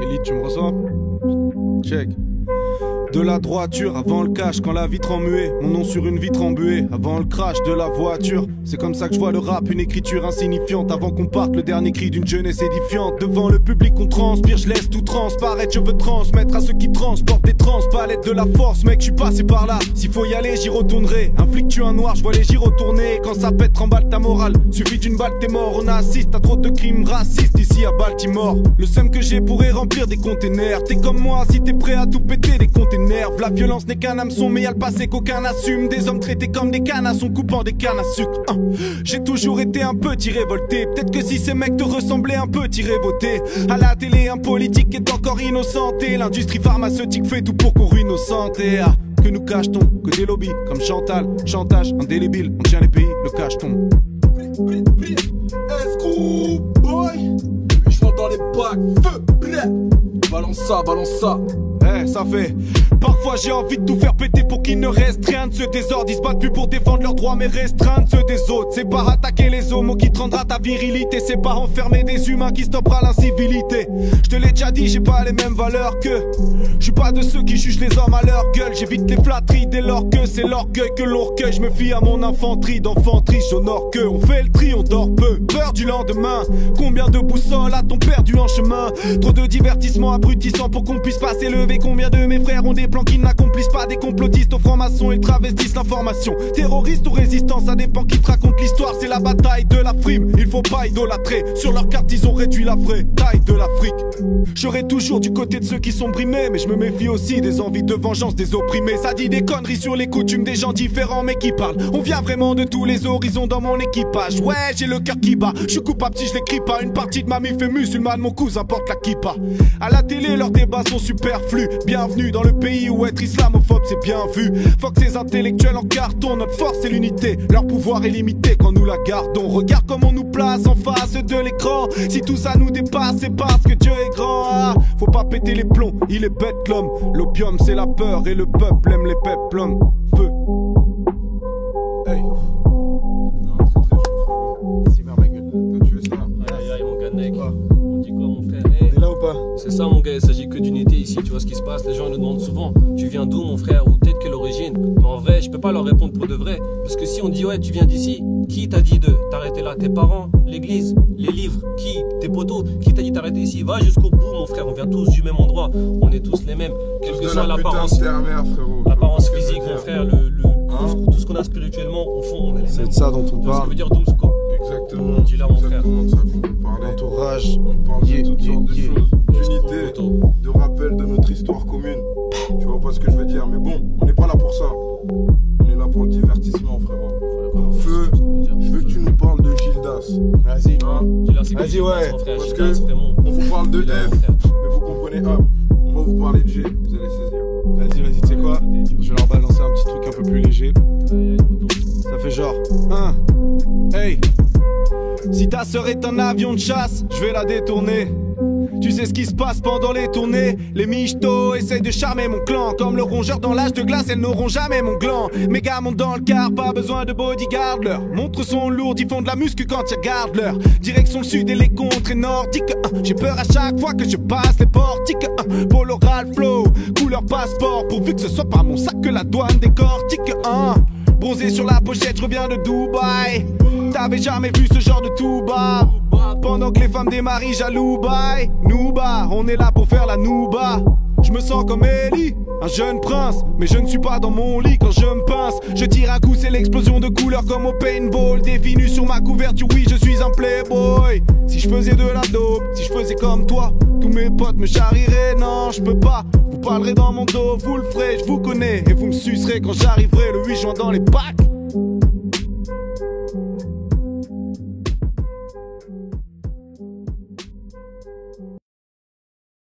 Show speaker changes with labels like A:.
A: Elite, tu me reçois? Check. De la droiture avant le cash, quand la vitre en muet, mon nom sur une vitre embuée, avant le crash de la voiture. C'est comme ça que je vois le rap, une écriture insignifiante, avant qu'on parte, le dernier cri d'une jeunesse édifiante. Devant le public on transpire, je laisse tout transparaître, je veux transmettre à ceux qui transportent des trans, palette de la force, mec, je suis passé par là. S'il faut y aller, j'y retournerai. Un flic tue un noir, je vois les gyros tourner. Quand ça pète, remballe ta morale. Suffit d'une balle, t'es mort. On assiste à trop de crimes racistes ici à Baltimore. Le seum que j'ai pourrait remplir des containers. T'es comme moi, si t'es prêt à tout péter des containers. La violence n'est qu'un hameçon, mais y'a le passé qu'aucun assume. Des hommes traités comme des cannes à son coupant des cannes à sucre. J'ai toujours été un petit révolté. Peut-être que si ces mecs te ressemblaient un peu, t'irais voter. À la télé, un politique est encore innocenté. L'industrie pharmaceutique fait tout pour qu'on ruine nos santé. Que nous cache-t-on? Que des lobbies comme Chantal, chantage indélébile. On tient les pays, le cache-t-on?
B: Escroc boy, je monte dans les bacs, feu, balance ça, balance ça.
A: Ça fait. Parfois j'ai envie de tout faire péter pour qu'il ne reste rien de ce désordre. Ils se battent plus pour défendre leurs droits mais restreindre ceux des autres. C'est pas attaquer les homos qui te rendra ta virilité. C'est pas enfermer des humains qui stoppera l'incivilité. Je te l'ai déjà dit, j'ai pas les mêmes valeurs que. Je suis pas de ceux qui jugent les hommes à leur gueule. J'évite les flatteries dès lors que c'est l'orgueil que l'on recueille. Je me fie à mon infanterie d'enfanterie, j'honore que. On fait le tri, on dort peu, peur du lendemain. Combien de boussoles a-t-on perdu en chemin? Trop de divertissements abrutissants pour qu'on puisse pas s'élever. Combien de mes frères ont des plans qui n'accomplissent pas? Des complotistes aux francs-maçons, ils travestissent l'information. Terroristes ou résistants, ça dépend qui te raconte l'histoire. C'est la bataille de la frime, il faut pas idolâtrer. Sur leur carte ils ont réduit la vraie taille de l'Afrique. Je serai toujours du côté de ceux qui sont brimés, mais je me méfie aussi des envies de vengeance des opprimés. Ça dit des conneries sur les coutumes des gens différents mais qui parlent. On vient vraiment de tous les horizons dans mon équipage. Ouais, j'ai le cœur qui bat, je suis coupable si je l'écris pas. Une partie de ma mif est musulmane, mon cousin porte la kippa. À la télé leurs débats sont superflus. Bienvenue dans le pays où être islamophobe c'est bien vu. Fuck ces intellectuels en carton, notre force c'est l'unité. Leur pouvoir est limité quand nous la gardons. Regarde comme on nous place en face de l'écran. Si tout ça nous dépasse c'est parce que Dieu est grand. Faut pas péter les plombs, il est bête l'homme. L'opium c'est la peur et le peuple aime les peplums. Feu. Hey.
B: Si merde ma gueule, t'as tué ça.
C: Aïe aïe mon gars Nek.
A: On
C: dit quoi mon frère?
A: est là ou pas?
C: C'est ça mon gars, il s'agit que d'unité ici, tu vois ce qui se passe, les gens nous demandent souvent tu viens d'où mon frère, ou peut-être que l'origine. Mais en vrai je peux pas leur répondre pour de vrai. Parce que si on dit ouais tu viens d'ici, qui t'a dit de t'arrêter là? Tes parents, l'église, les livres, qui? Tes potos, qui t'a dit d'arrêter ici? Va jusqu'au bout mon frère, on vient tous du même endroit, on est tous les mêmes. Quelle que soit l'apparence physique mon frère, tout ce qu'on a spirituellement au fond on est les mêmes.
A: C'est de ça dont on parle.
C: Ça veut dire Doomsko.
B: Exactement,
C: dis là mon frère.
B: exactement de ça qu'on peut parler.
A: Entourage.
B: On parle de toutes sortes de choses, d'unité, de rappel de notre histoire commune. Tu vois pas ce que je veux dire, mais bon, on n'est pas là pour ça. On est là pour le divertissement, frérot. Feu, je veux que tu nous parles de Gildas.
A: Vas-y.
C: Vas-y
A: ouais.
B: Parce que on vous parle de F, mais vous comprenez A. On va vous parler de G, vous allez saisir.
A: Vas-y, tu sais quoi? Je vais leur balancer un petit truc un peu plus léger. Ça fait genre hey. Si ta sœur est un avion de chasse, je vais la détourner. Tu sais ce qui se passe pendant les tournées. Les michtos essayent de charmer mon clan. Comme le rongeur dans l'âge de glace, elles n'auront jamais mon gland. Mes gars montent dans le car, pas besoin de bodyguard. Leurs montres sont lourdes, ils font de la muscu quand ils regardent leur direction le sud et les contrées nordiques. J'ai peur à chaque fois que je passe les portiques. Polo Ralph Flow, couleur passeport. Pourvu que ce soit pas mon sac que la douane décortique. Bronzé sur la pochette, je reviens de Dubaï. T'avais jamais vu ce genre de tout bas. Pendant que les femmes des maris jaloux baillent. Nouba, on est là pour faire la nouba. Je me sens comme Ellie, un jeune prince. Mais je ne suis pas dans mon lit quand je me pince. Je tire un coup, c'est l'explosion de couleurs comme au paintball. Défini sur ma couverture, oui je suis un playboy. Si je faisais de la dope, si je faisais comme toi, tous mes potes me charrieraient. Non, je peux pas, vous parlerez dans mon dos. Vous le ferez, je vous connais. Et vous me sucerez quand j'arriverai le 8 juin dans les packs.